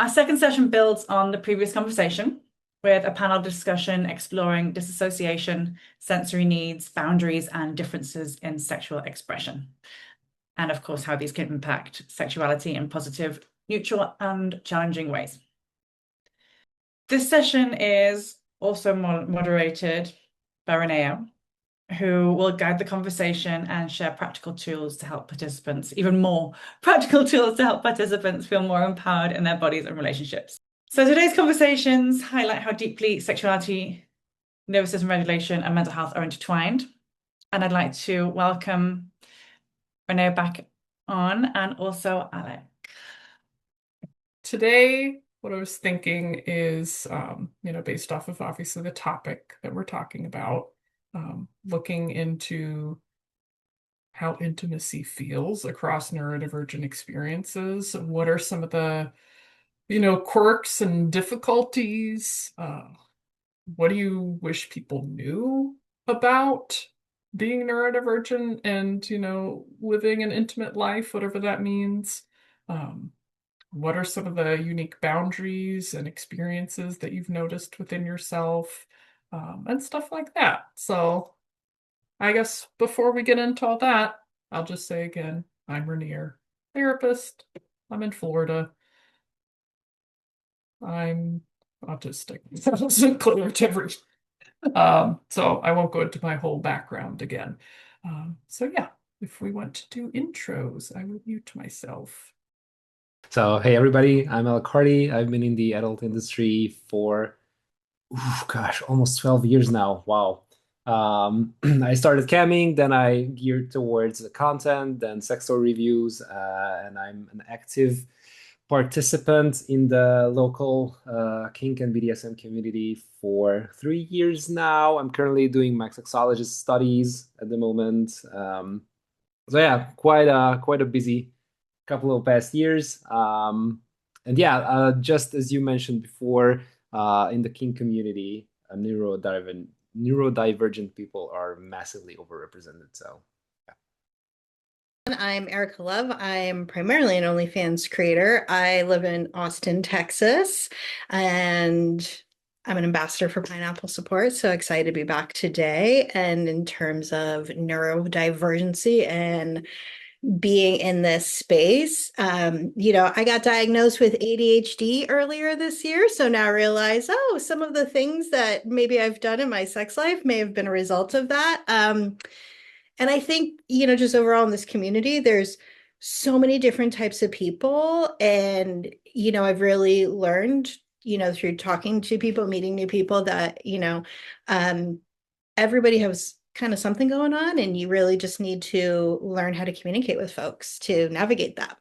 Our second session builds on the previous conversation with a panel discussion exploring dissociation, sensory needs, boundaries, and differences in sexual expression. And of course, how these can impact sexuality in positive, neutral, and challenging ways. This session is also moderated by Rainier, who will guide the conversation and share practical tools to help participants, even more practical tools to help participants feel more empowered in their bodies and relationships. So today's conversations highlight how deeply sexuality, nervous system regulation, and mental health are intertwined. And I'd like to welcome Renee back on, and also Alec. Today, what I was thinking is, based off of obviously the topic that we're talking about, looking into how intimacy feels across neurodivergent experiences. What are some of the, quirks and difficulties? What do you wish people knew about being neurodivergent and, living an intimate life, whatever that means? What are some of the unique boundaries and experiences that you've noticed within yourself, and stuff like that? So I guess before we get into all that, I'll just say again, I'm Rainier, therapist. I'm in Florida. I'm autistic. That wasn't clear to everyone. So I won't go into my whole background again. So yeah, if we want to do intros, I will mute myself. So, hey everybody, I'm Alec. I've been in the adult industry for, almost 12 years now. Wow. I started camming, then I geared towards the content, then sex toy reviews, and I'm an active participant in the local kink and BDSM community for 3 years now. I'm currently doing my sexologist studies at the moment. So yeah, quite a busy couple of past years. And yeah, just as you mentioned before, in the kink community, neurodivergent people are massively overrepresented. So I'm Erica Love. I'm primarily an OnlyFans creator. I live in Austin, Texas, and I'm an ambassador for Pineapple Support. So excited to be back today. And in terms of neurodivergency and being in this space, I got diagnosed with ADHD earlier this year. So now I realize, some of the things that maybe I've done in my sex life may have been a result of that. And I think, just overall in this community, there's so many different types of people. And, I've really learned, through talking to people, meeting new people that, everybody has kind of something going on, and you really just need to learn how to communicate with folks to navigate that.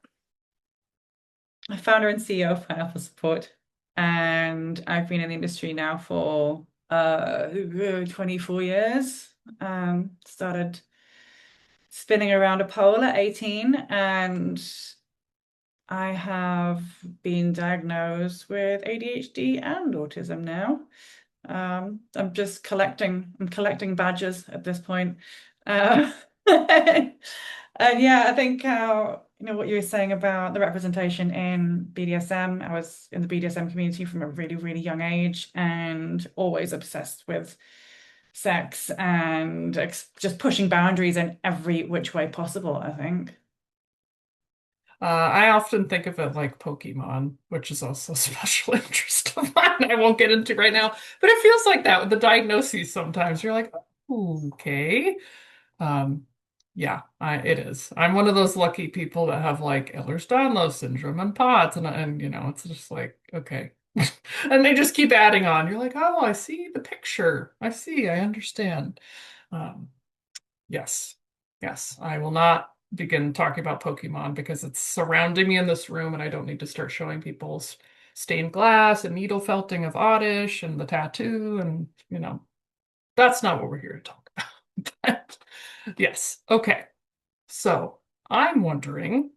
I'm founder and CEO of Pineapple Support, and I've been in the industry now for 24 years. Started spinning around a pole at 18, and I have been diagnosed with ADHD and autism now. I'm collecting badges at this point. And yeah, I think what you were saying about the representation in BDSM. I was in the BDSM community from a really, really young age and always obsessed with sex and just pushing boundaries in every which way possible, I think. I often think of it like Pokemon, which is also a special interest of mine I won't get into right now. But it feels like that with the diagnoses sometimes. You're like, okay. Yeah, it is. I'm one of those lucky people that have like Ehlers-Danlos syndrome and POTS, and it's just like, okay. And they just keep adding on. You're like, oh, I see the picture. I understand. Yes. Yes, I will not begin talking about Pokemon because it's surrounding me in this room and I don't need to start showing people's stained glass and needle felting of Oddish and the tattoo, and that's not what we're here to talk about. Yes, okay. So I'm wondering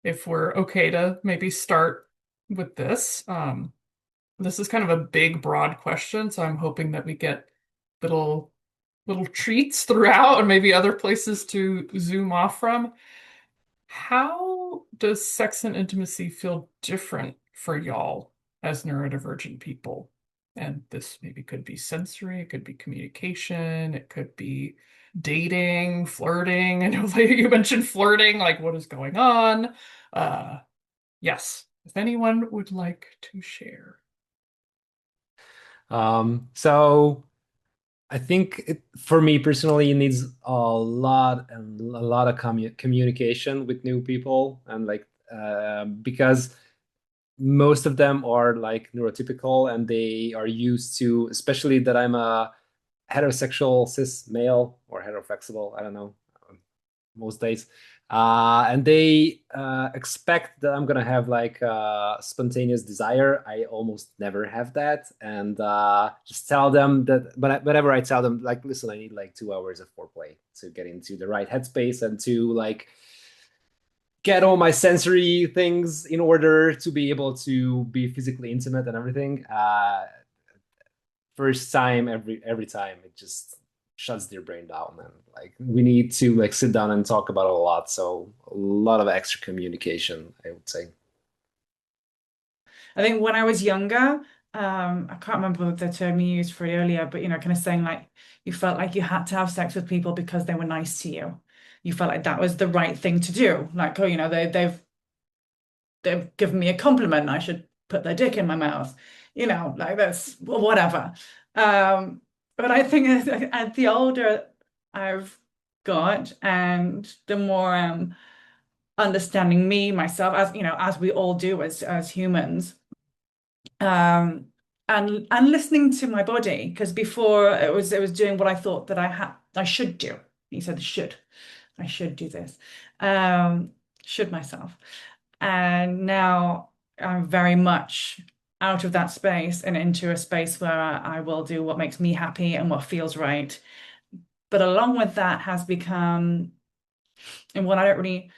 if we're okay to maybe start with this. This is kind of a big, broad question, so I'm hoping that we get little treats throughout and maybe other places to zoom off from. How does sex and intimacy feel different for y'all as neurodivergent people? And this maybe could be sensory, it could be communication, it could be dating, flirting. I know you mentioned flirting, like what is going on? Yes, if anyone would like to share. So I think for me personally, it needs a lot of communication with new people, and like because most of them are like neurotypical, and they are used to, especially that I'm a heterosexual cis male or heteroflexible, I don't know, most days. And they expect that I'm gonna have like spontaneous desire. I almost never have that, and just tell them that. But whenever I tell them, like, listen, I need like 2 hours of foreplay to get into the right headspace and to like get all my sensory things in order to be able to be physically intimate and everything. First time, every time, it just shuts their brain down, and like we need to like sit down and talk about it a lot. So a lot of extra communication, I would say. I think when I was younger, I can't remember the term you used for it earlier, but kind of saying like you felt like you had to have sex with people because they were nice to you. You felt like that was the right thing to do. Like, oh, they've given me a compliment, I should put their dick in my mouth. Like that's whatever. But I think as the older I've got and the more understanding me, myself, as we all do as humans, and listening to my body, because before it was doing what I thought that I should do. You said I should do this, should myself. And now I'm very much out of that space and into a space where I will do what makes me happy and what feels right. But along with that has become, and what I don't really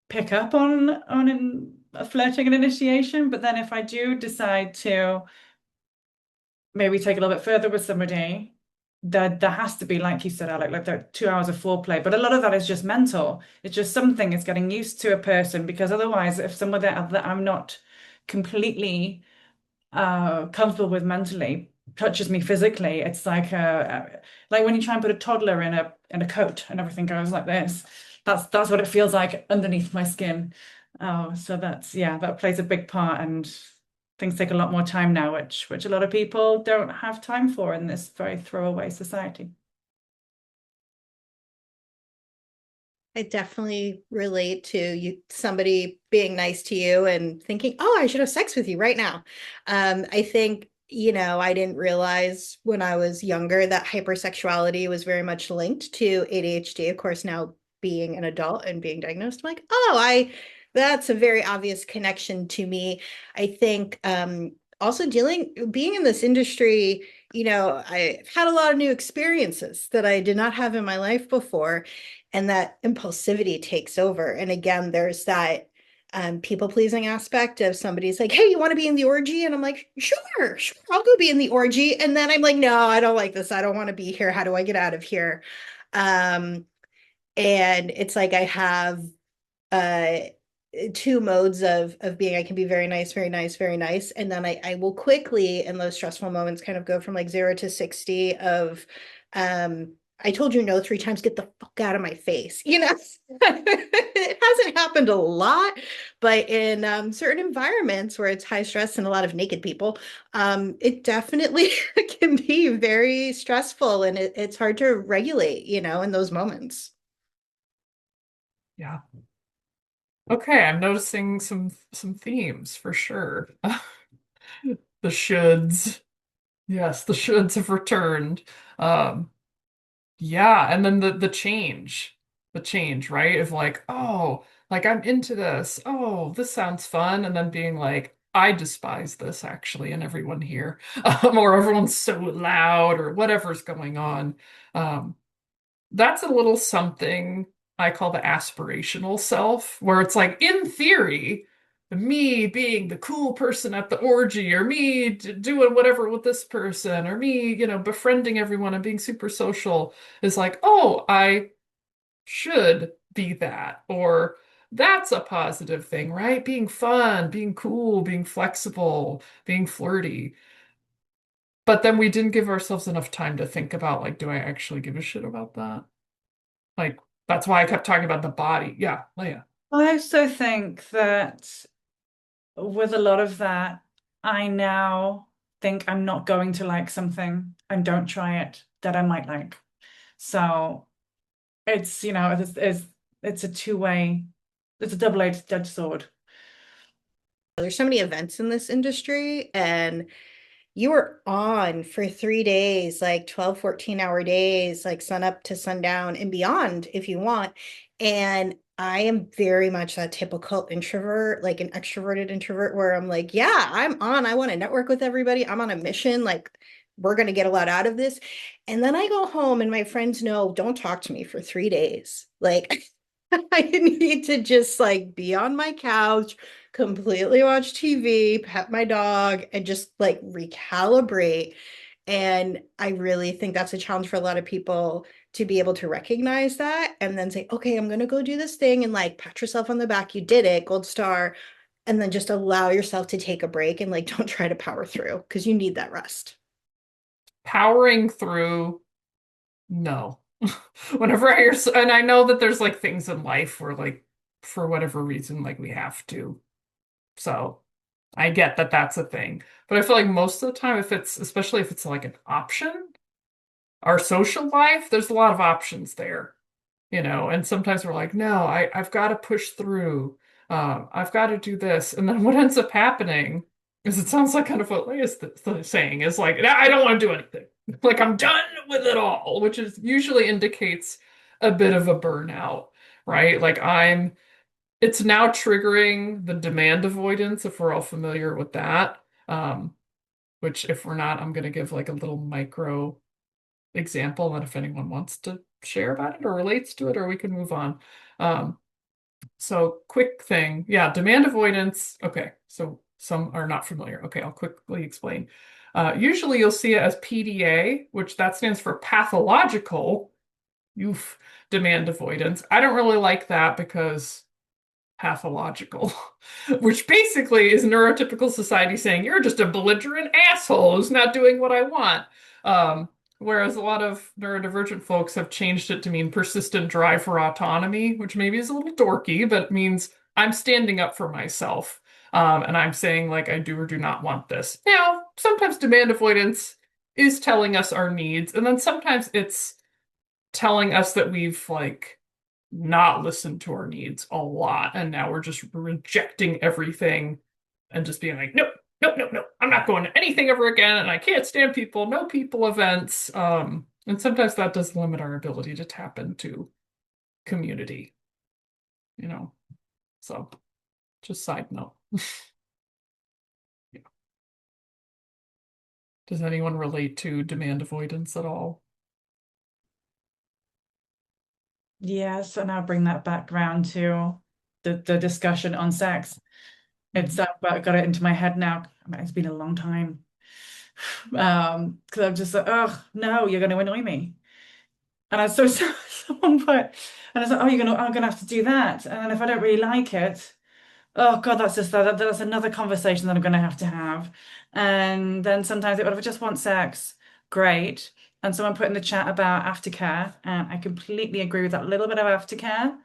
pick up on in flirting and initiation, but then if I do decide to maybe take a little bit further with somebody, there has to be, like you said, Alec, like the 2 hours of foreplay. But a lot of that is just mental. It's just something is getting used to a person, because otherwise, if someone that I'm not completely comfortable with mentally touches me physically, it's like when you try and put a toddler in a coat and everything goes like this. That's what it feels like underneath my skin. So that plays a big part, and things take a lot more time now, which a lot of people don't have time for in this very throwaway society. I definitely relate to somebody being nice to you and thinking, oh, I should have sex with you right now. I think, I didn't realize when I was younger that hypersexuality was very much linked to ADHD. Of course, now being an adult and being diagnosed, I'm like, oh, that's a very obvious connection to me. I think also being in this industry, I've had a lot of new experiences that I did not have in my life before, and that impulsivity takes over. And again, there's that people pleasing aspect of somebody's like, hey, you want to be in the orgy? And I'm like, sure, I'll go be in the orgy. And then I'm like, no, I don't like this. I don't want to be here. How do I get out of here? And it's like I have uh two modes of being. I can be very nice, very nice, very nice, and then I will quickly in those stressful moments kind of go from like 0 to 60 of I told you no 3 times, get the fuck out of my face. It hasn't happened a lot, but in certain environments where it's high stress and a lot of naked people, it definitely can be very stressful, and it's hard to regulate, in those moments. Yeah. Okay, I'm noticing some themes for sure. The shoulds. Yes, the shoulds have returned. Um, yeah, and then the change. The change, right? Of like, oh, like I'm into this. Oh, this sounds fun. And then being like, I despise this actually, and everyone here. Or everyone's so loud or whatever's going on. Um, that's a little something I call the aspirational self, where it's like, in theory, me being the cool person at the orgy, or me doing whatever with this person, or me, befriending everyone and being super social is like, oh, I should be that. Or that's a positive thing, right? Being fun, being cool, being flexible, being flirty. But then we didn't give ourselves enough time to think about, like, do I actually give a shit about that? Like, that's why I kept talking about the body. Yeah, Leia. I also think that with a lot of that, I now think I'm not going to like something and don't try it that I might like. So it's, it's a two-way, it's a double-edged sword. There's so many events in this industry, and you were on for 3 days, like 12, 14-hour days, like sun up to sundown and beyond if you want. And I am very much that typical introvert, like an extroverted introvert, where I'm like, yeah, I'm on. I want to network with everybody. I'm on a mission. Like, we're going to get a lot out of this. And then I go home and my friends know, don't talk to me for 3 days. Like, I need to just like be on my couch, completely watch TV, pet my dog, and just like recalibrate. And I really think that's a challenge for a lot of people to be able to recognize that and then say, okay, I'm going to go do this thing and like pat yourself on the back. You did it, gold star. And then just allow yourself to take a break and like don't try to power through because you need that rest. Powering through, no. Whenever I hear, and I know that there's like things in life where, like, for whatever reason, like, we have to. So I get that that's a thing. But I feel like most of the time, especially if it's like an option, our social life, there's a lot of options there, and sometimes we're like, no, I've got to push through. I've got to do this. And then what ends up happening is, it sounds like kind of what Leia's saying is like, I don't want to do anything. Like, I'm done with it all, which is usually indicates a bit of a burnout, right? Like, it's now triggering the demand avoidance, if we're all familiar with that. Which, if we're not, I'm going to give like a little micro example, and if anyone wants to share about it or relates to it, or we can move on. So quick thing. Yeah, demand avoidance. Okay, so some are not familiar. Okay, I'll quickly explain. Usually you'll see it as PDA, which that stands for pathological demand avoidance. I don't really like that because pathological, which basically is neurotypical society saying you're just a belligerent asshole who's not doing what I want. Whereas a lot of neurodivergent folks have changed it to mean persistent drive for autonomy, which maybe is a little dorky, but means I'm standing up for myself. And I'm saying, like, I do or do not want this. Now, sometimes demand avoidance is telling us our needs, and then sometimes it's telling us that we've, like, not listened to our needs a lot, and now we're just rejecting everything and just being like, nope, nope, nope, nope, I'm not going to anything ever again, and I can't stand people, no people events. And sometimes that does limit our ability to tap into community, so just side note. Yeah. Does anyone relate to demand avoidance at all? Yes, and I'll bring that back round to the discussion on sex. It's but got it into my head now. I mean, it's been a long time. Because I'm just like, oh no, you're going to annoy me. And I saw someone put, and I was like, oh, I'm gonna have to do that. And then if I don't really like it, oh God, that's another conversation that I'm gonna have to have. And then sometimes if I just want sex, great. And someone put in the chat about aftercare, and I completely agree with that little bit of aftercare.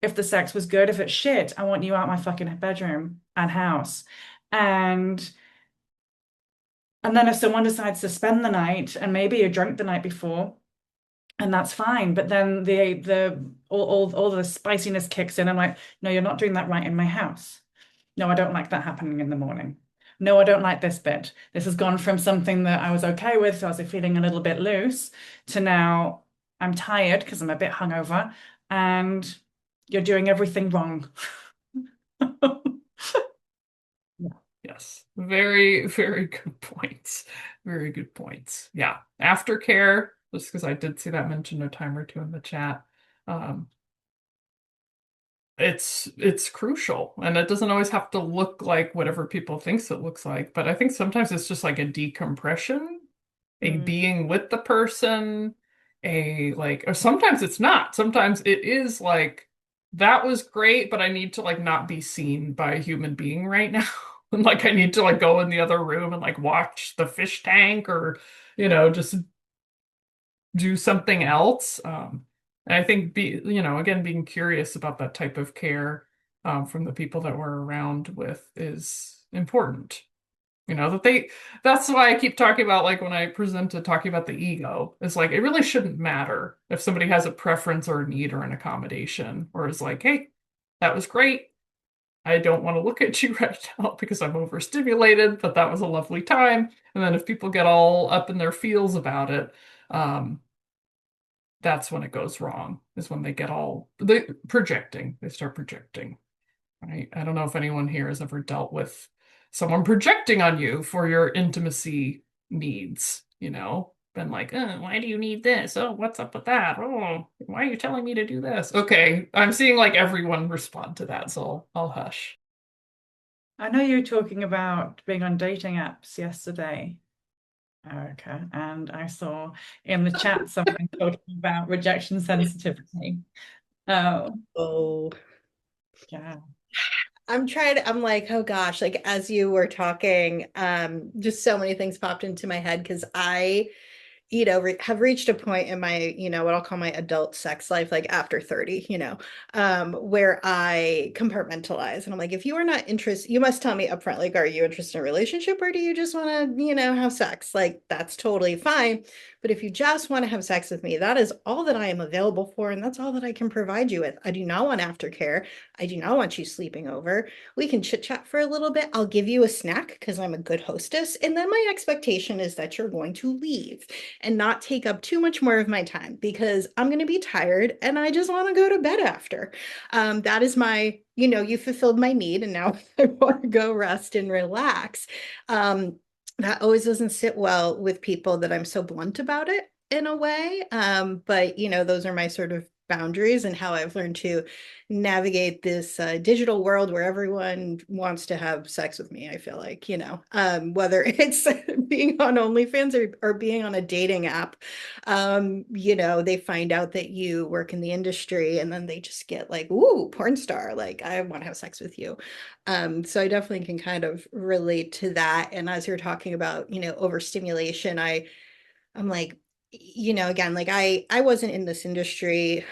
If the sex was good, if it's shit, I want you out my fucking bedroom and house. And then if someone decides to spend the night and maybe you're drunk the night before, and that's fine. But then all the spiciness kicks in. I'm like, no, you're not doing that right in my house. No, I don't like that happening in the morning. No, I don't like this bit. This has gone from something that I was okay with, so I was feeling a little bit loose, to now I'm tired because I'm a bit hungover, and you're doing everything wrong. Yes, very, very good points. Very good points. Yeah, aftercare, just because I did see that mentioned a time or two in the chat. It's crucial, and it doesn't always have to look like whatever people thinks it looks like, but I think sometimes it's just like a decompression, a being with the person, or sometimes it's not. Sometimes it is like that was great, but I need to like not be seen by a human being right now. And like I need to like go in the other room and like watch the fish tank or, just do something else. And I think again, being curious about that type of care from the people that we're around with is important. That's why I keep talking about like when I presented talking about the ego, it's like it really shouldn't matter if somebody has a preference or a need or an accommodation, or is like, hey, that was great. I don't want to look at you right now because I'm overstimulated, but that was a lovely time. And then if people get all up in their feels about it, that's when it goes wrong, is when they start projecting, right? I don't know if anyone here has ever dealt with someone projecting on you for your intimacy needs, been like, why do you need this? Oh, what's up with that? Oh, why are you telling me to do this? Okay, I'm seeing like everyone respond to that, so I'll hush. I know you were talking about being on dating apps yesterday, Erica, and I saw in the chat someone talking about rejection sensitivity. Oh, Oh, yeah. I'm like, oh gosh, like as you were talking, just so many things popped into my head because I have reached a point in my, what I'll call my adult sex life, like after 30, where I compartmentalize. And I'm like, if you are not interested, you must tell me upfront, like, are you interested in a relationship or do you just want to, have sex? Like, that's totally fine. But if you just want to have sex with me, that is all that I am available for. And that's all that I can provide you with. I do not want aftercare. I do not want you sleeping over. We can chit chat for a little bit. I'll give you a snack because I'm a good hostess. And then my expectation is that you're going to leave and not take up too much more of my time because I'm going to be tired and I just want to go to bed after. That is my, you fulfilled my need and now I want to go rest and relax. That always doesn't sit well with people that I'm so blunt about it in a way. But, those are my sort of boundaries and how I've learned to navigate this digital world where everyone wants to have sex with me. I feel like, whether it's being on OnlyFans or being on a dating app, they find out that you work in the industry and then they just get like, ooh, porn star, like I want to have sex with you. So I definitely can kind of relate to that. And as you're talking about, overstimulation, I'm like, again, like I wasn't in this industry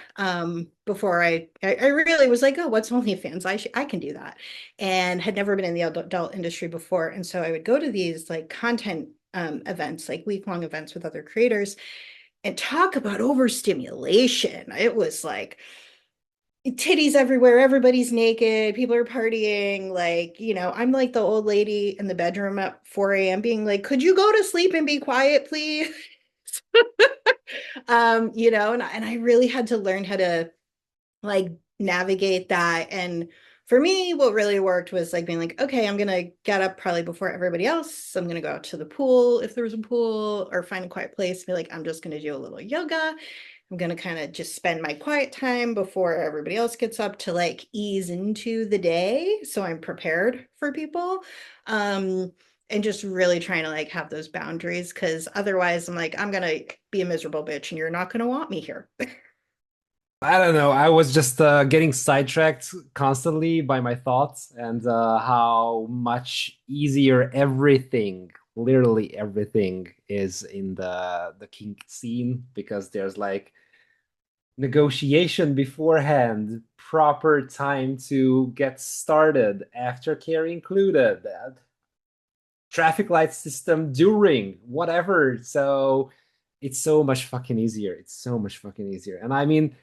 before I really was like, oh, what's OnlyFans? I can do that, and had never been in the adult industry before. And so I would go to these like content events, like week-long events with other creators, and talk about overstimulation. It was like titties everywhere, everybody's naked, people are partying, like, I'm like the old lady in the bedroom at 4 a.m. being like, could you go to sleep and be quiet, please? And I really had to learn how to like navigate that. And for me, what really worked was like being like, okay, I'm gonna get up probably before everybody else. I'm gonna go out to the pool if there was a pool, or find a quiet place. Be like, I'm just gonna do a little yoga. I'm gonna kind of just spend my quiet time before everybody else gets up to like ease into the day, so I'm prepared for people. And just really trying to like have those boundaries, because otherwise I'm like, I'm gonna be a miserable bitch and you're not gonna want me here. I don't know. I was just getting sidetracked constantly by my thoughts and how much easier everything, literally everything, is in the kink scene because there's like negotiation beforehand, proper time to get started, aftercare included, traffic light system during, whatever. So it's so much fucking easier. It's so much fucking easier. And I mean,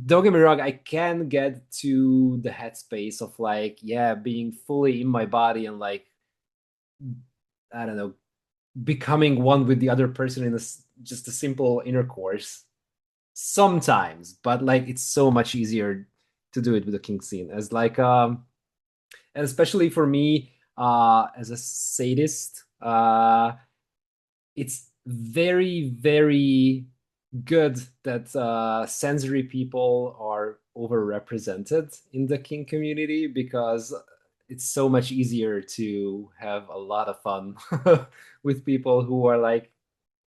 don't get me wrong, I can get to the headspace of like, yeah, being fully in my body and like, I don't know, becoming one with the other person in just a simple intercourse sometimes, but like it's so much easier to do it with the kink scene as like and especially for me as a sadist, it's very, very good that sensory people are overrepresented in the kink community because it's so much easier to have a lot of fun with people who are like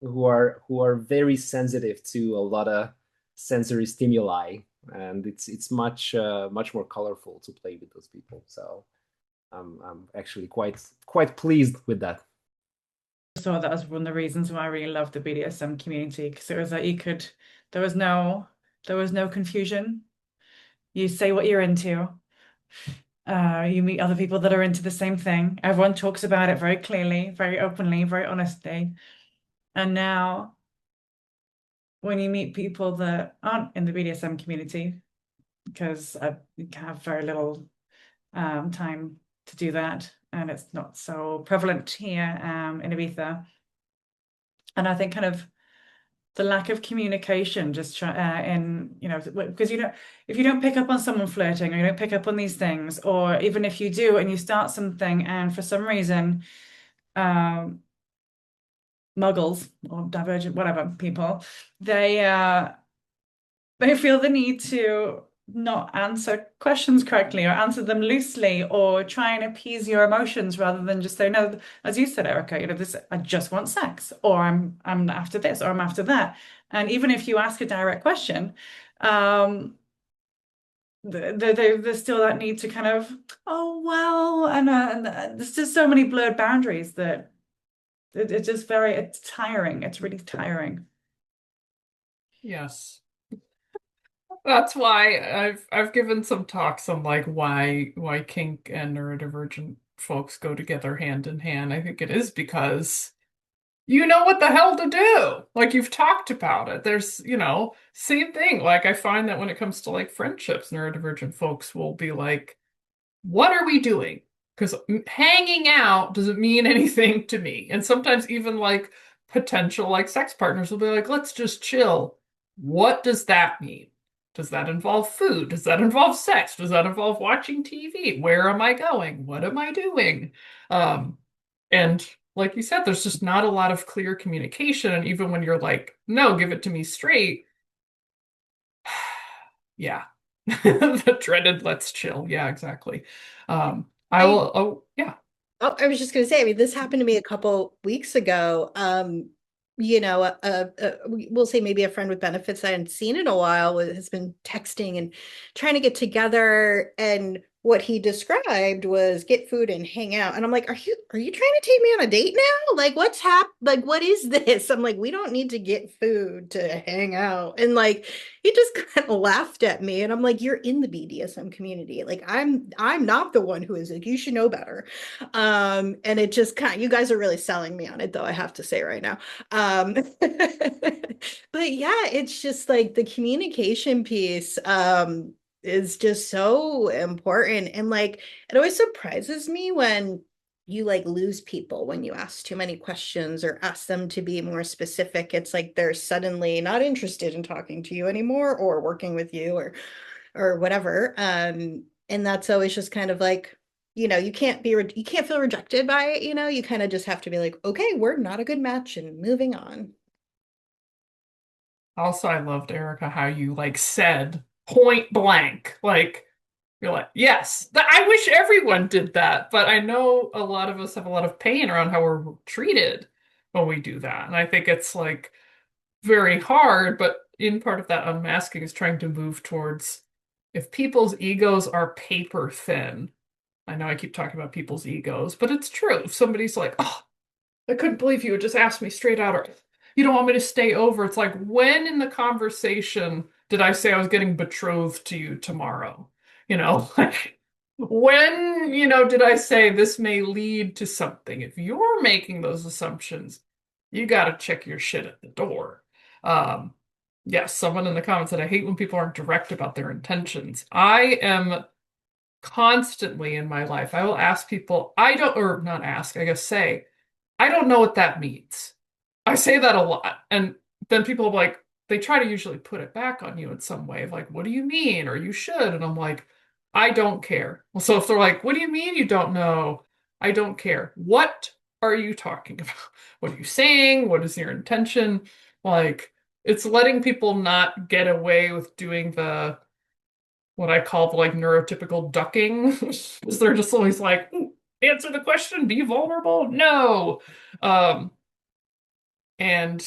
who are very sensitive to a lot of sensory stimuli. and it's much much more colorful to play with those people. So I'm actually quite pleased with that. So that was one of the reasons why I really loved the BDSM community, because it was like there was no confusion. You say what you're into. You meet other people that are into the same thing. Everyone talks about it very clearly, very openly, very honestly. And now when you meet people that aren't in the BDSM community, because I have very little time to do that, and it's not so prevalent here in Ibiza. And I think kind of the lack of communication just because if you don't pick up on someone flirting, or you don't pick up on these things, or even if you do and you start something and for some reason muggles or divergent whatever people, they feel the need to not answer questions correctly or answer them loosely or try and appease your emotions rather than just say, no, as you said, Erica, this, I just want sex, or I'm after this, or I'm after that. And even if you ask a direct question, there's still that need to kind of, oh, well, and there's just so many blurred boundaries that it's just it's tiring. It's really tiring. Yes. That's why I've given some talks on like why kink and neurodivergent folks go together hand in hand. I think it is because you know what the hell to do. Like you've talked about it. There's, same thing. Like I find that when it comes to like friendships, neurodivergent folks will be like, what are we doing? Because hanging out doesn't mean anything to me. And sometimes even like potential like sex partners will be like, let's just chill. What does that mean? Does that involve food? Does that involve sex? Does that involve watching TV? Where am I going? What am I doing? And like you said, there's just not a lot of clear communication. And even when you're like, no, give it to me straight. Yeah. The dreaded let's chill. Yeah, exactly. I will, yeah. Oh, I was just going to say, I mean, this happened to me a couple weeks ago. We'll say maybe a friend with benefits I hadn't seen in a while has been texting and trying to get together. And what he described was get food and hang out. And I'm like, are you trying to take me on a date now? Like, what's happened? Like, what is this? I'm like, we don't need to get food to hang out. And like, he just kind of laughed at me. And I'm like, you're in the BDSM community. Like, I'm not the one who is like, you should know better. And it just you guys are really selling me on it, though, I have to say right now. But yeah, it's just like the communication piece is just so important. And like, it always surprises me when you like lose people when you ask too many questions or ask them to be more specific. It's like they're suddenly not interested in talking to you anymore or working with you or whatever. And that's always just kind of like, you can't feel rejected by it. You kind of just have to be like, okay, we're not a good match and moving on. Also, I loved, Erica, how you like said point blank, like you're like, yes, I wish everyone did that, but I know a lot of us have a lot of pain around how we're treated when we do that. And I think it's like very hard, but in part of that unmasking is trying to move towards if people's egos are paper thin. I know I keep talking about people's egos, but it's true. If somebody's like, oh, I couldn't believe you would just ask me straight out, or you don't want me to stay over. It's like, when in the conversation did I say I was getting betrothed to you tomorrow? Like, when, did I say this may lead to something? If you're making those assumptions, you got to check your shit at the door. Yes, someone in the comments said, I hate when people aren't direct about their intentions. I am constantly in my life, I will ask people, or not ask, I guess say, I don't know what that means. I say that a lot. And then people are like, they try to usually put it back on you in some way of like, what do you mean? Or you should. And I'm like, I don't care. Well, so if they're like, what do you mean you don't know? I don't care. What are you talking about? What are you saying? What is your intention? Like, it's letting people not get away with doing what I call the like neurotypical ducking. Because they're just always like, answer the question, be vulnerable. No. And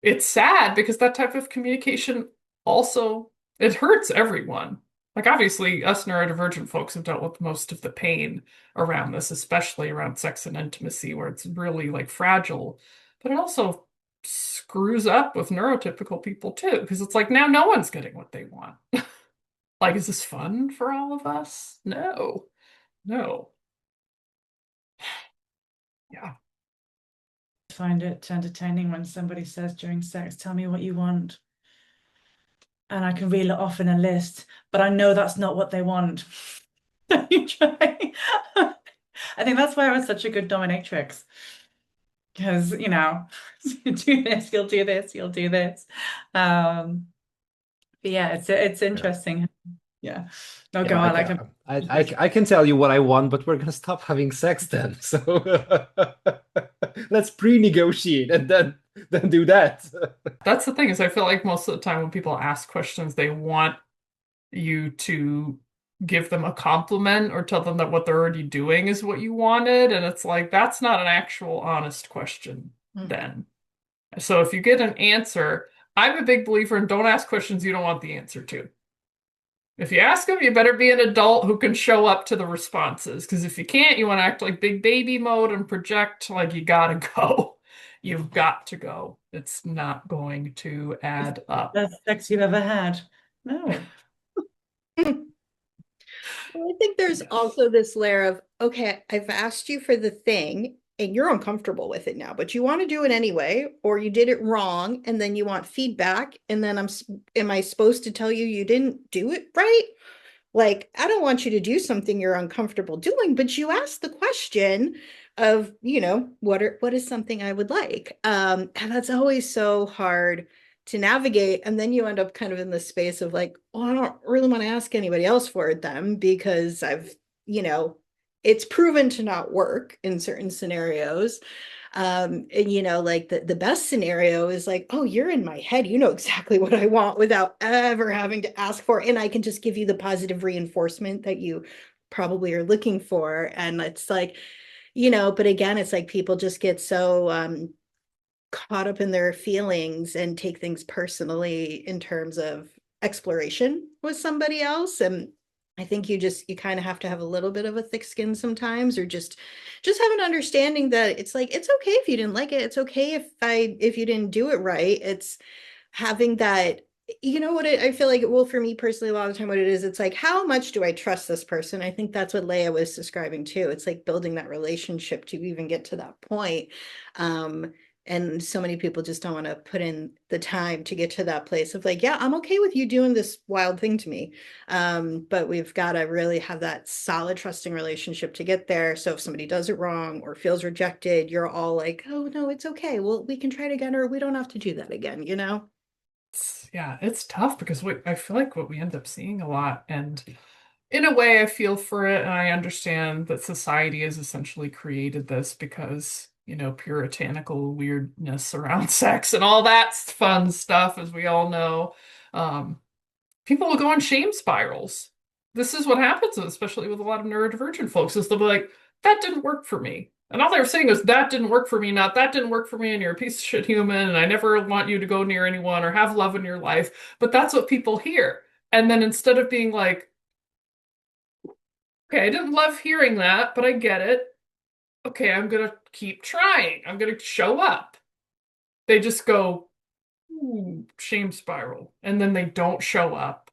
it's sad because that type of communication also It hurts everyone. Like, obviously, us neurodivergent folks have dealt with most of the pain around this, especially around sex and intimacy, where it's really like fragile. But it also screws up with neurotypical people too, because it's like now no one's getting what they want. Like, is this fun for all of us? No, no. Yeah. Find it entertaining when somebody says during sex, tell me what you want. And I can reel it off in a list, but I know that's not what they want. You try. I think that's why I was such a good dominatrix. Because, you do this, you'll do this, you'll do this. But yeah, it's interesting. Yeah. No, go on. I can tell you what I want, but we're gonna stop having sex then. So let's pre-negotiate and then do that. That's the thing, is I feel like most of the time when people ask questions, they want you to give them a compliment or tell them that what they're already doing is what you wanted. And it's like, that's not an actual honest question then. So if you get an answer, I'm a big believer in don't ask questions you don't want the answer to. If you ask them, you better be an adult who can show up to the responses. Because if you can't, you want to act like big baby mode and project like you gotta go. You've got to go. It's not going to add up. Best sex you've ever had. No. Well, I think there's also this layer of, okay, I've asked you for the thing and you're uncomfortable with it now, but you want to do it anyway, or you did it wrong and then you want feedback. And then am I supposed to tell you you didn't do it right? Like, I don't want you to do something you're uncomfortable doing, but you asked the question of, what is something I would like? And that's always so hard to navigate. And then you end up kind of in the space of like, well, I don't really want to ask anybody else for it then, because it's proven to not work in certain scenarios. And like the best scenario is like, oh, you're in my head, you know exactly what I want without ever having to ask for it. And I can just give you the positive reinforcement that you probably are looking for. And it's like, but again, it's like people just get so caught up in their feelings and take things personally in terms of exploration with somebody else. And I think you kind of have to have a little bit of a thick skin sometimes, or just have an understanding that it's like, it's okay if you didn't like it. It's okay if you didn't do it right. It's having that, I feel like, well, for me personally, a lot of the time what it is, it's like, how much do I trust this person? I think that's what Leia was describing too. It's like building that relationship to even get to that point. And so many people just don't want to put in the time to get to that place of like, yeah, I'm okay with you doing this wild thing to me. But we've got to really have that solid, trusting relationship to get there. So if somebody does it wrong or feels rejected, you're all like, oh, no, it's okay. Well, we can try it again, or we don't have to do that again, Yeah, it's tough because I feel like what we end up seeing a lot, and in a way I feel for it, and I understand that society has essentially created this because puritanical weirdness around sex and all that fun stuff, as we all know. People will go on shame spirals. This is what happens, especially with a lot of neurodivergent folks, is they'll be like, that didn't work for me. And all they're saying is, that didn't work for me, not that didn't work for me, and you're a piece of shit human, and I never want you to go near anyone or have love in your life. But that's what people hear. And then instead of being like, okay, I didn't love hearing that, but I get it. Okay, I'm gonna keep trying. I'm gonna show up. They just go, ooh, shame spiral. And then they don't show up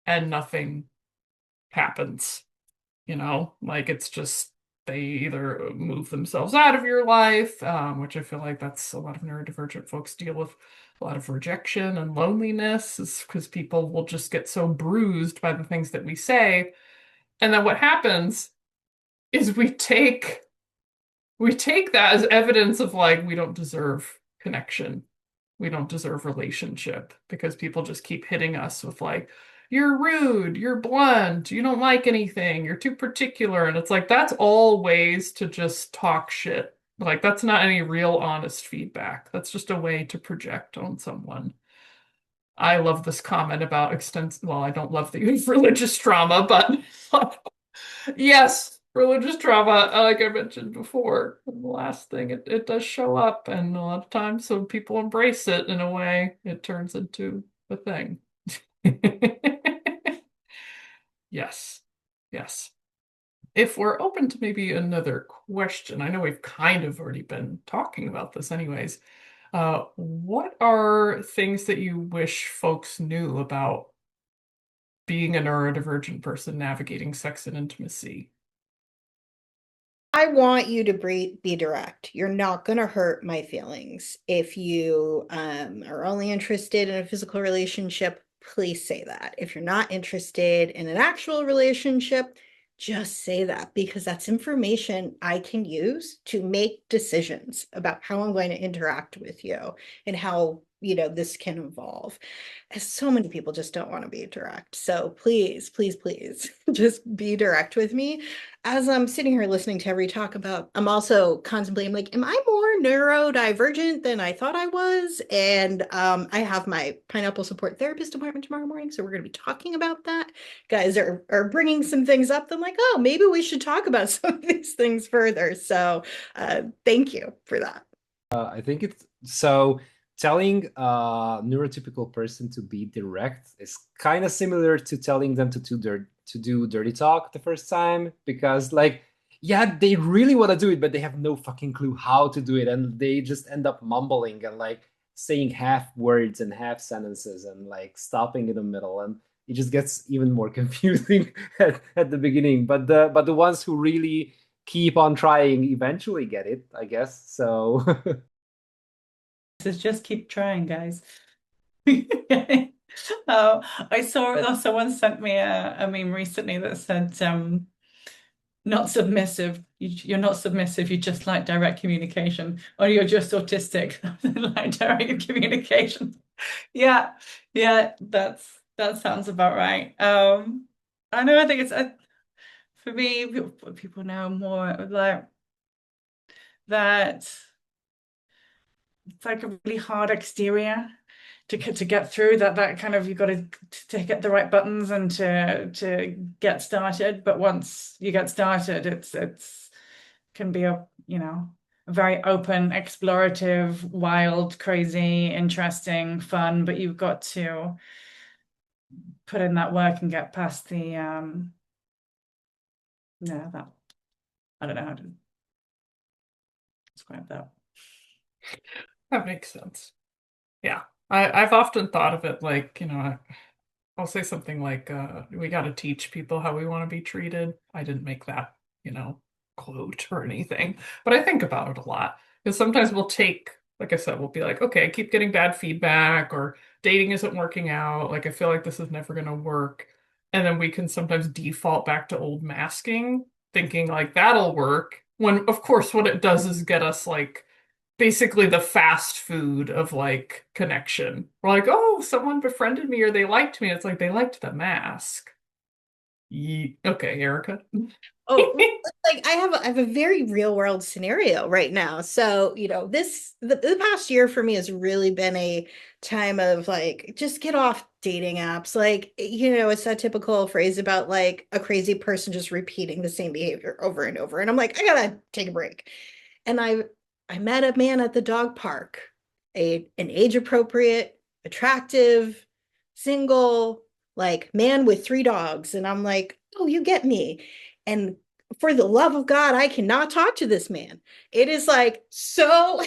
and nothing happens. Like it's just they either move themselves out of your life, which I feel like that's a lot of neurodivergent folks deal with a lot of rejection and loneliness, is because people will just get so bruised by the things that we say. And then what happens is we take that as evidence of like, we don't deserve connection. We don't deserve relationship, because people just keep hitting us with like, you're rude, you're blunt, you don't like anything, you're too particular. And it's like, that's all ways to just talk shit. Like, that's not any real honest feedback. That's just a way to project on someone. I love this comment about well, I don't love the religious trauma, but yes, religious trauma, like I mentioned before, the last thing, it does show up, and a lot of times when people embrace it in a way, it turns into a thing. Yes. Yes. If we're open to maybe another question, I know we've kind of already been talking about this anyways. What are things that you wish folks knew about being a neurodivergent person navigating sex and intimacy? I want you to be direct. You're not going to hurt my feelings. If you are only interested in a physical relationship, please say that. If you're not interested in an actual relationship, just say that, because that's information I can use to make decisions about how I'm going to interact with you and how, this can evolve. As so many people just don't want to be direct. So please, please, please just be direct with me. As I'm sitting here listening to every talk about, I'm also contemplating, like, am I more neurodivergent than I thought I was? And I have my pineapple support therapist appointment tomorrow morning, so we're going to be talking about that. Guys are bringing some things up. I'm like, oh, maybe we should talk about some of these things further. So thank you for that. I think it's so telling a neurotypical person to be direct is kind of similar to telling them to do dirty talk the first time, because like, yeah, they really want to do it, but they have no fucking clue how to do it, and they just end up mumbling and like saying half words and half sentences and like stopping in the middle, and it just gets even more confusing at the beginning. But the ones who really keep on trying eventually get it, I guess. So Just keep trying, guys. I saw someone sent me a meme recently that said, not submissive. You're not submissive. You just like direct communication, or you're just autistic. Like direct communication. Yeah, that sounds about right. I know. I think it's for me. People know more like that. It's like a really hard exterior to get through that kind of, you've got to hit the right buttons and to get started. But once you get started, it's can be a very open, explorative, wild, crazy, interesting, fun. But you've got to put in that work and get past the that I don't know how to describe that. That makes sense. Yeah. I've often thought of it like, I'll say something like, we got to teach people how we want to be treated. I didn't make that, quote or anything, but I think about it a lot, because sometimes we'll take, like I said, we'll be like, okay, I keep getting bad feedback, or dating isn't working out. Like, I feel like this is never going to work. And then we can sometimes default back to old masking, thinking like that'll work. When, of course, what it does is get us like basically the fast food of like connection. We're like, oh, someone befriended me or they liked me. It's like they liked the mask. Okay, Erica. Oh, like I have a very real world scenario right now. So, the past year for me has really been a time of like, just get off dating apps. Like, it's that typical phrase about like a crazy person just repeating the same behavior over and over. And I'm like, I gotta take a break. And I met a man at the dog park, an age appropriate, attractive, single, like man with 3 dogs. And I'm like, oh, you get me. And for the love of God, I cannot talk to this man. It is like so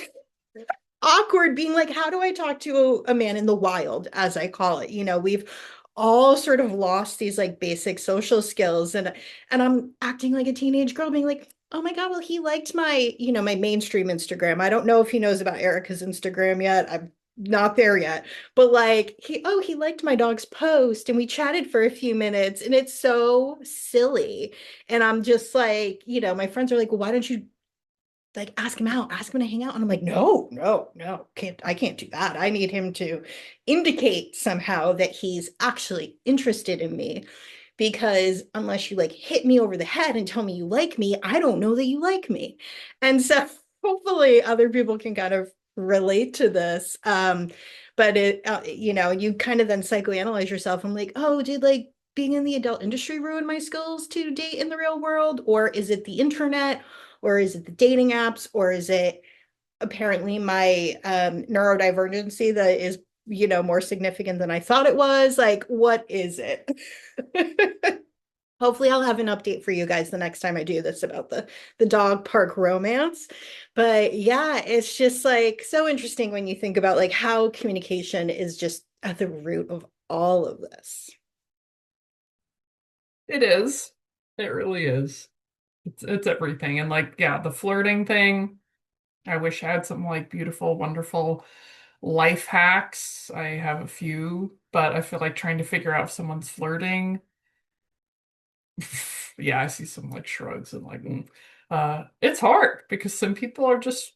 awkward being like, how do I talk to a man in the wild, as I call it? We've all sort of lost these like basic social skills, and I'm acting like a teenage girl being like, oh my God, well, he liked my, my mainstream Instagram. I don't know if he knows about Erica's Instagram yet. I'm not there yet, but like he liked my dog's post and we chatted for a few minutes, and it's so silly. And I'm just like, my friends are like, well, why don't you like ask him out, ask him to hang out? And I'm like, no, I can't do that. I need him to indicate somehow that he's actually interested in me, because unless you like hit me over the head and tell me you like me, I don't know that you like me. And so hopefully other people can kind of relate to this. But you kind of then psychoanalyze yourself. I'm like, oh, did like being in the adult industry ruin my skills to date in the real world? Or is it the internet? Or is it the dating apps? Or is it apparently my neurodivergency that is more significant than I thought it was. Like, what is it? Hopefully I'll have an update for you guys the next time I do this about the dog park romance. But yeah, it's just like so interesting when you think about like how communication is just at the root of all of this. It is. It really is. It's everything. And like, yeah, the flirting thing, I wish I had some like beautiful, wonderful life hacks. I have a few, but I feel like trying to figure out if someone's flirting. Yeah, I see some like shrugs and like, it's hard because some people are just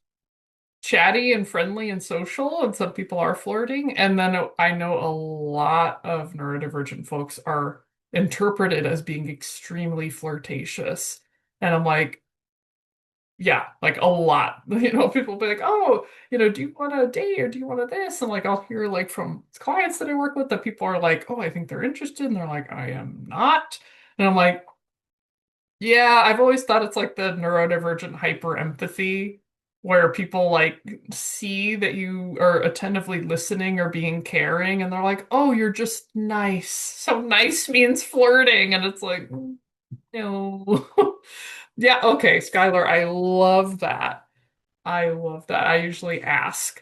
chatty and friendly and social, and some people are flirting. And then I know a lot of neurodivergent folks are interpreted as being extremely flirtatious. And I'm like, yeah, like a lot. People will be like, oh, do you want a date or do you want a this? And like I'll hear like from clients that I work with that people are like, oh, I think they're interested. And they're like, I am not. And I'm like, yeah, I've always thought it's like the neurodivergent hyper empathy, where people like see that you are attentively listening or being caring, and they're like, oh, you're just nice. So nice means flirting. And it's like, no. Yeah, okay, Skylar, I love that. I love that. I usually ask.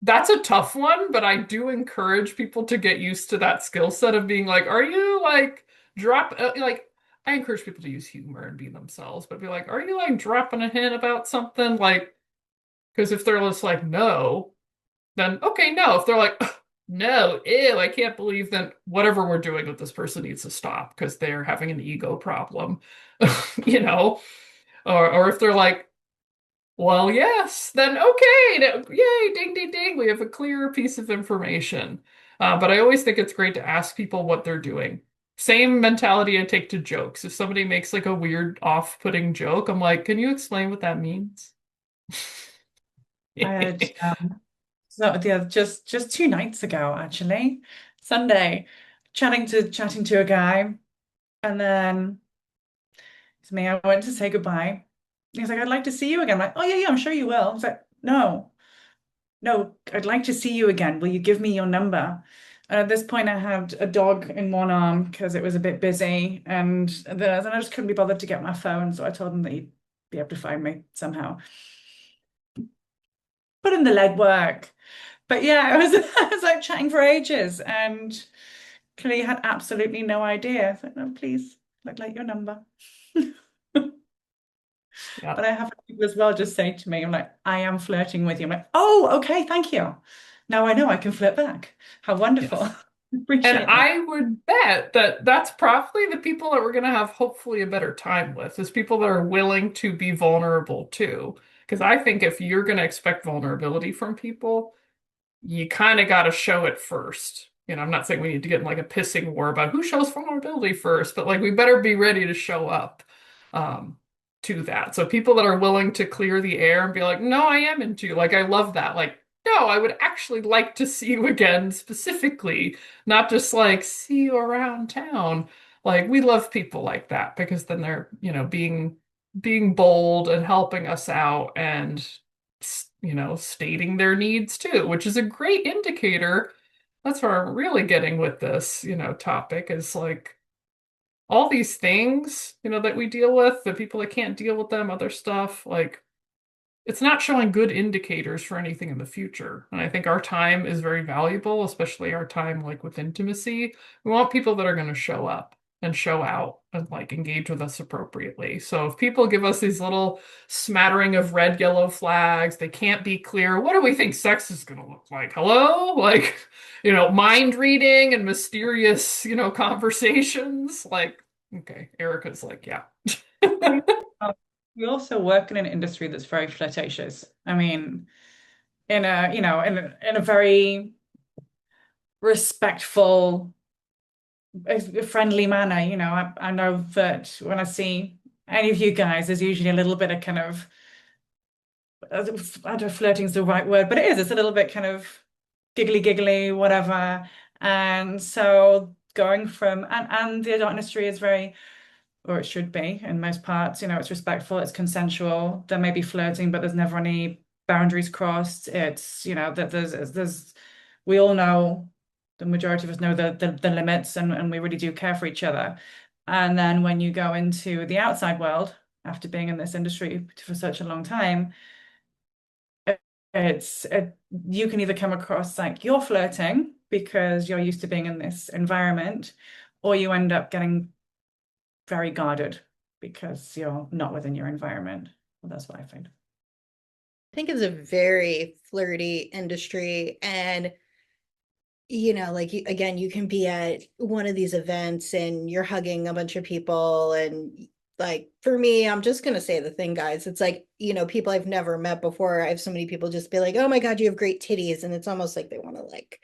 That's a tough one, but I do encourage people to get used to that skill set of being like, are you like like I encourage people to use humor and be themselves, but be like, are you like dropping a hint about something? Like, because if they're just like, no, then okay, no. If they're like, no, ew, I can't believe, then whatever we're doing with this person needs to stop because they're having an ego problem, you know? Or if they're like, well, yes, then okay. Yay, ding, ding, ding. We have a clear piece of information. But I always think it's great to ask people what they're doing. Same mentality I take to jokes. If somebody makes like a weird, off-putting joke, I'm like, can you explain what that means? I had so yeah, just 2 nights ago, actually, Sunday, chatting to a guy, and then it's me. I went to say goodbye. He's like, "I'd like to see you again." I'm like, "Oh yeah, yeah, I'm sure you will." I was like, "No, no, I'd like to see you again. Will you give me your number?" And at this point, I had a dog in one arm because it was a bit busy, and then I just couldn't be bothered to get my phone, so I told him that he'd be able to find me somehow. Put in the legwork. But yeah, it was I was like chatting for ages and clearly had absolutely no idea. I was like, no, please, I'd like your number. Yeah. But I have people as well just say to me, I'm like, I am flirting with you. I'm like, oh, okay, thank you. Now I know I can flirt back. How wonderful. Yes. And Appreciate that. I would bet that that's probably the people that we're going to have hopefully a better time with, is people that are willing to be vulnerable too. Because I think if you're going to expect vulnerability from people, you kind of got to show it first. I'm not saying we need to get in like a pissing war about who shows vulnerability first, but like we better be ready to show up um, to that. So people that are willing to clear the air and be like, no, I am into you. Like, I love that. Like, no, I would actually like to see you again specifically, not just like see you around town. Like, we love people like that because then they're, being bold and helping us out and stating their needs too, which is a great indicator. That's where I'm really getting with this, topic is like all these things, that we deal with, the people that can't deal with them, other stuff, like it's not showing good indicators for anything in the future. And I think our time is very valuable, especially our time like with intimacy. We want people that are going to show up and show out and like engage with us appropriately. So if people give us these little smattering of red, yellow flags, they can't be clear. What do we think sex is going to look like? Hello? Like, mind reading and mysterious, conversations. Like, okay, Erica's like, yeah. We also work in an industry that's very flirtatious. I mean, in a very respectful, friendly manner. I know that when I see any of you guys, there's usually a little bit of kind of, I don't know if flirting is the right word, but it is. It's a little bit kind of giggly, whatever. And so going from, and the adult industry is very, or it should be in most parts, it's respectful, it's consensual. There may be flirting, but there's never any boundaries crossed. It's, that we all know, the majority of us know the limits, and we really do care for each other. And then when you go into the outside world, after being in this industry for such a long time, you can either come across like you're flirting because you're used to being in this environment, or you end up getting very guarded because you're not within your environment. Well, that's what I find. I think it's a very flirty industry, and like again, you can be at one of these events and you're hugging a bunch of people, and like for me, I'm just gonna say the thing, guys. It's like, people I've never met before. I have so many people just be like, "Oh my God, you have great titties," and it's almost like they want to like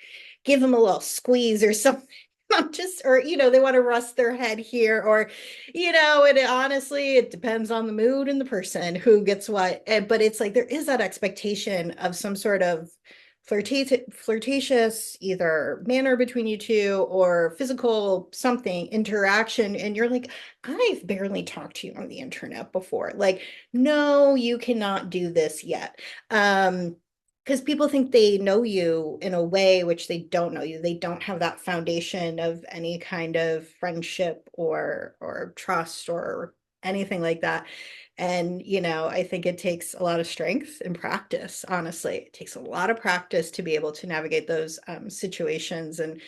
give them a little squeeze or something. I'm just, or they want to rest their head here, or and honestly, it depends on the mood and the person who gets what. But it's like there is that expectation of some sort of flirtatious either manner between you two or physical something interaction, and you're like, I've barely talked to you on the internet before. Like, no, you cannot do this yet. Because people think they know you in a way which they don't know you. They don't have that foundation of any kind of friendship or trust or anything like that. And, I think it takes a lot of strength and practice, honestly. It takes a lot of practice to be able to navigate those situations. And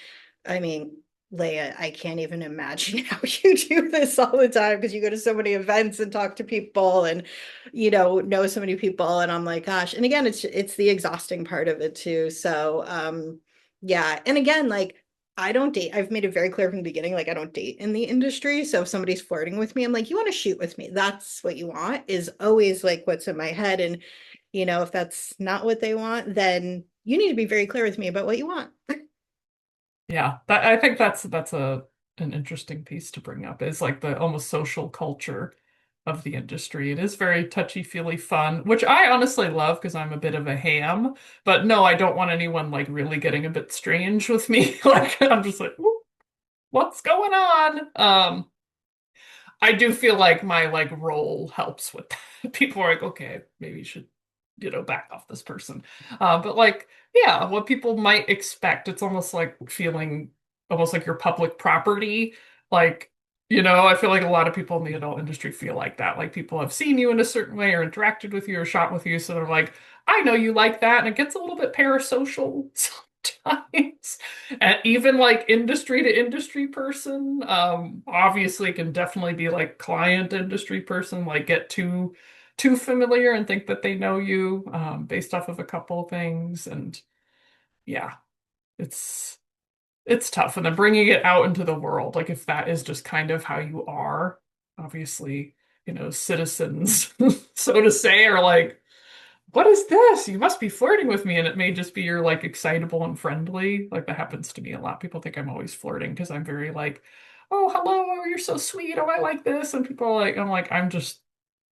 I mean, Leia, I can't even imagine how you do this all the time, because you go to so many events and talk to people and, know so many people. And I'm like, gosh. And again, it's the exhausting part of it too. So, yeah. And again, like, I don't date. I've made it very clear from the beginning, like I don't date in the industry. So if somebody's flirting with me, I'm like, you want to shoot with me? That's what you want, is always like what's in my head. And, if that's not what they want, then you need to be very clear with me about what you want. Yeah, I think that's an interesting piece to bring up, is like the almost social culture of the industry. It is very touchy-feely fun, which I honestly love because I'm a bit of a ham. But no, I don't want anyone like really getting a bit strange with me. Like I'm just like, what's going on? I do feel like my like role helps with that. People are like, okay, maybe you should, back off this person. But like, yeah, what people might expect, it's almost like feeling almost like your public property. Like, I feel like a lot of people in the adult industry feel like that. Like people have seen you in a certain way or interacted with you or shot with you. So they're like, I know you like that. And it gets a little bit parasocial sometimes. And even like industry to industry person, obviously can definitely be like client industry person, like get too familiar and think that they know you based off of a couple of things. And yeah, it's tough. And then bringing it out into the world, like if that is just kind of how you are, obviously, citizens, so to say, are like, what is this? You must be flirting with me. And it may just be you're like excitable and friendly. Like that happens to me a lot. People think I'm always flirting because I'm very like, oh, hello, you're so sweet. Oh, I like this. And people are like, I'm just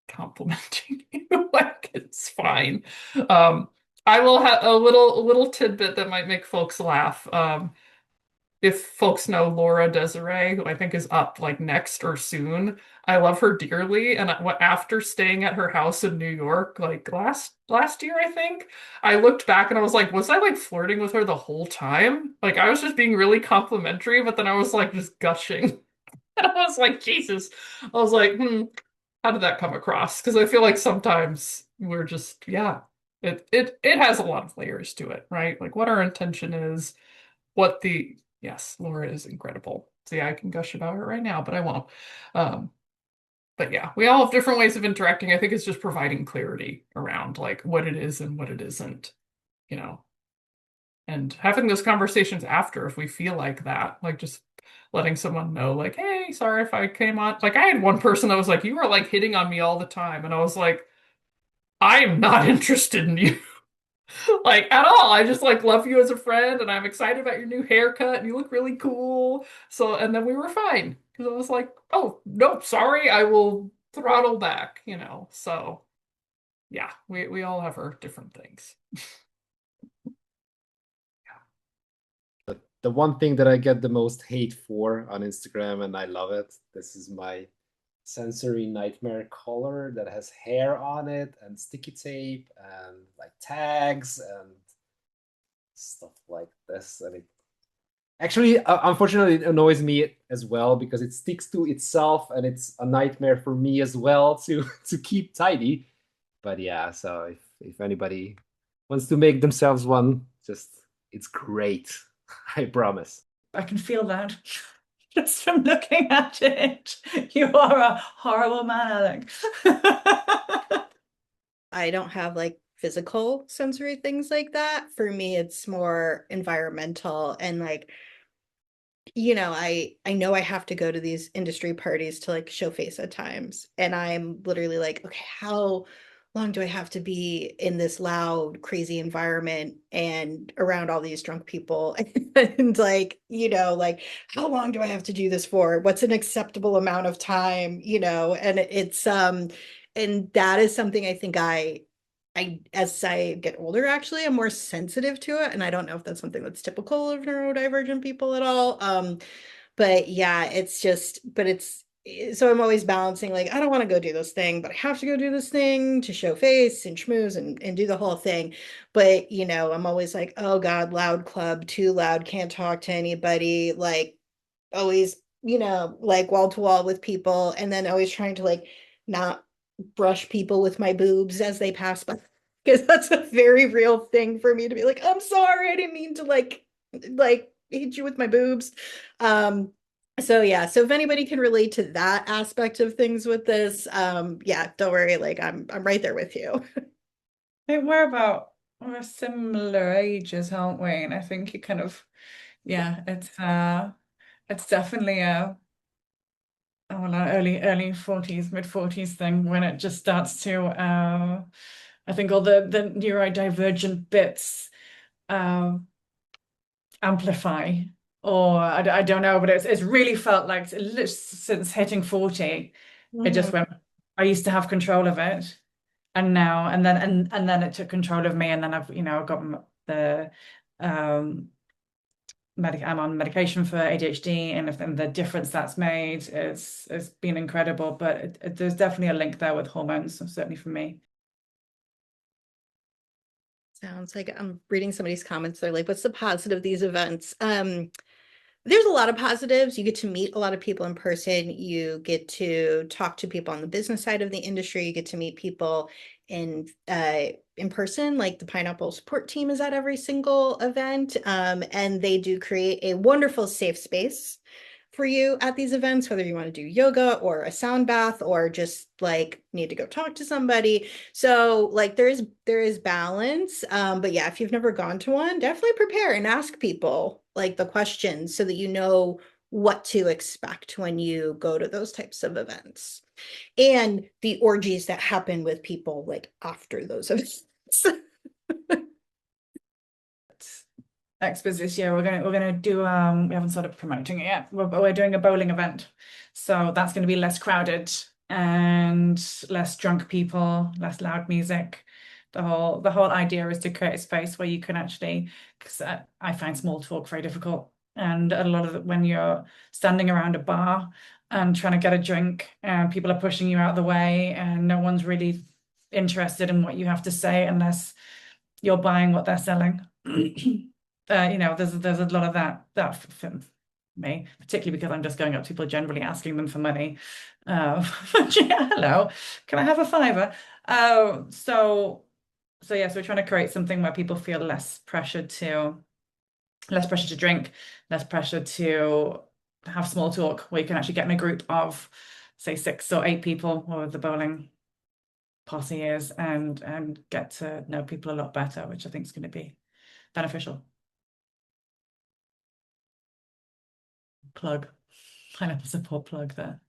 complimenting you. Like it's fine. Um, I will have a little tidbit that might make folks laugh. If folks know Laura Desiree, who I think is up like next or soon, I love her dearly. And after staying at her house in New York, like last year, I think, I looked back and I was like, was I like flirting with her the whole time? Like I was just being really complimentary, but then I was like just gushing. And I was like, Jesus. I was like, how did that come across? Because I feel like sometimes we're just, yeah, it has a lot of layers to it, right? Like what our intention is, yes, Laura is incredible. See, I can gush about her right now, but I won't. Um, but yeah, we all have different ways of interacting. I think it's just providing clarity around like what it is and what it isn't, you know, and having those conversations after if we feel like that, like just letting someone know, like, hey, sorry if I came on. Like I had one person that was like, you were like hitting on me all the time. And I was like, I'm not interested in you. Like at all. I just like love you as a friend and I'm excited about your new haircut and you look really cool. So, and then we were fine because I was like, oh, nope, sorry, I will throttle back, So, yeah, we all have our different things. The one thing that I get the most hate for on Instagram, and I love it, this is my sensory nightmare collar that has hair on it and sticky tape and like tags and stuff like this. And it actually, unfortunately, it annoys me as well because it sticks to itself and it's a nightmare for me as well to keep tidy. But yeah, so if anybody wants to make themselves one, just it's great. I promise. I can feel that just from looking at it. You are a horrible man, Alec. I don't have like physical sensory things like that. For me, it's more environmental and like, you know, I know I have to go to these industry parties to like show face at times. And I'm literally like, okay, how long do I have to be in this loud, crazy environment and around all these drunk people? And like, you know, like how long do I have to do this for? What's an acceptable amount of time? You know, and it's and that is something I think as I get older, actually, I'm more sensitive to it. And I don't know if that's something that's typical of neurodivergent people at all. But yeah, it's just, but it's, so I'm always balancing, like, I don't want to go do this thing, but I have to go do this thing to show face and schmooze and do the whole thing. But, you know, I'm always like, oh God, loud club, too loud, can't talk to anybody, like always, you know, like wall to wall with people. And then always trying to like not brush people with my boobs as they pass by, because that's a very real thing for me to be like, I'm sorry, I didn't mean to like hit you with my boobs. So yeah, so if anybody can relate to that aspect of things with this, yeah, don't worry, like I'm right there with you. I think we're similar ages, aren't we? And I think you kind of, yeah, it's definitely a early 40s, mid 40s thing when it just starts to I think all the neurodivergent bits amplify, or I don't know, but it's really felt like since hitting 40, it just went, I used to have control of it, and now and then it took control of me, and then I've got the I'm on medication for ADHD, and the difference that's made is been incredible. But there's definitely a link there with hormones, certainly for me. Sounds like I'm reading somebody's comments. They're like, what's the positive of these events? There's a lot of positives. You get to meet a lot of people in person. You get to talk to people on the business side of the industry. You get to meet people in person. Like the Pineapple support team is at every single event, and they do create a wonderful safe space for you at these events, whether you want to do yoga or a sound bath or just like need to go talk to somebody. So like there is balance. But yeah, if you've never gone to one, definitely prepare and ask people like the questions so that you know what to expect when you go to those types of events. And the orgies that happen with people like after those events. Expos this year, we're gonna do we haven't started promoting it yet. We're doing a bowling event, so that's going to be less crowded and less drunk people, less loud music. The whole idea is to create a space where you can actually, because I find small talk very difficult, and a lot of it when you're standing around a bar and trying to get a drink and people are pushing you out of the way and no one's really interested in what you have to say unless you're buying what they're selling. There's a lot of that for me, particularly because I'm just going up to people generally asking them for money. Yeah, hello, can I have a fiver? So yes, we're trying to create something where people feel less pressure to drink, less pressure to have small talk, where you can actually get in a group of, say, 6 or 8 people, or the bowling posse is, and get to know people a lot better, which I think is going to be beneficial. Plug. Pineapple support plug there.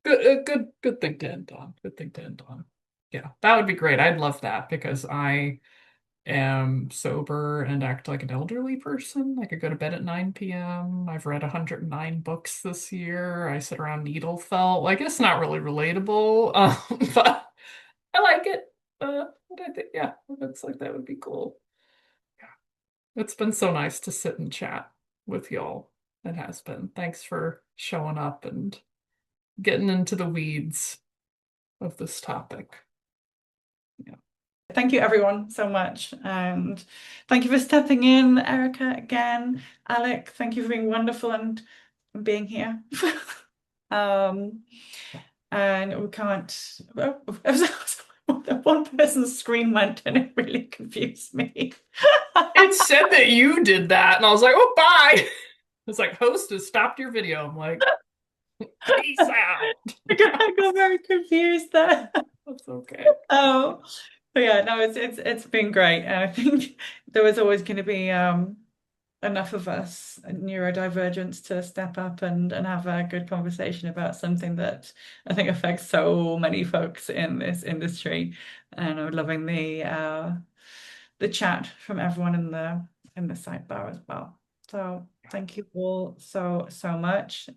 Good thing to end on. Good thing to end on. Yeah, that would be great. I'd love that because I am sober and act like an elderly person. I could go to bed at 9 p.m. I've read 109 books this year. I sit around needle felt. Like it's not really relatable, but I like it. And I think, yeah, it looks like that would be cool. Yeah. It's been so nice to sit and chat with y'all. It has been. Thanks for showing up and getting into the weeds of this topic. Thank you everyone so much, and thank you for stepping in, Erica, again. Alec, thank you for being wonderful and being here. And we can't, one person's screen went and it really confused me. It said that you did that, and I was like, oh, bye. It's like, host has stopped your video. I'm like, peace out. I got very confused there. That's okay. Oh, but yeah, no, it's been great, and I think there was always going to be enough of us neurodivergents to step up and have a good conversation about something that I think affects so many folks in this industry. And I'm loving the chat from everyone in the sidebar as well. So thank you all so much.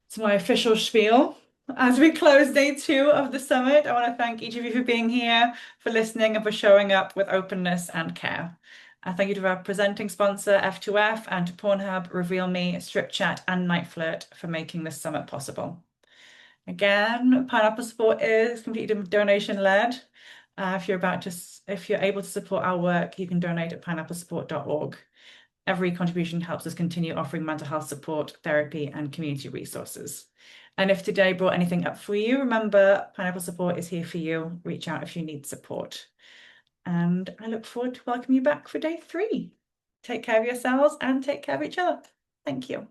It's my official spiel. As we close day 2 of the summit, I want to thank each of you for being here, for listening, and for showing up with openness and care. Thank you to our presenting sponsor, F2F, and to Pornhub, Reveal Me, Strip Chat, and Night Flirt for making this summit possible. Again, Pineapple Support is completely donation-led. If you're able to support our work, you can donate at pineapplesupport.org. Every contribution helps us continue offering mental health support, therapy, and community resources. And if today brought anything up for you, remember Pineapple Support is here for you. Reach out if you need support. And I look forward to welcoming you back for day 3. Take care of yourselves and take care of each other. Thank you.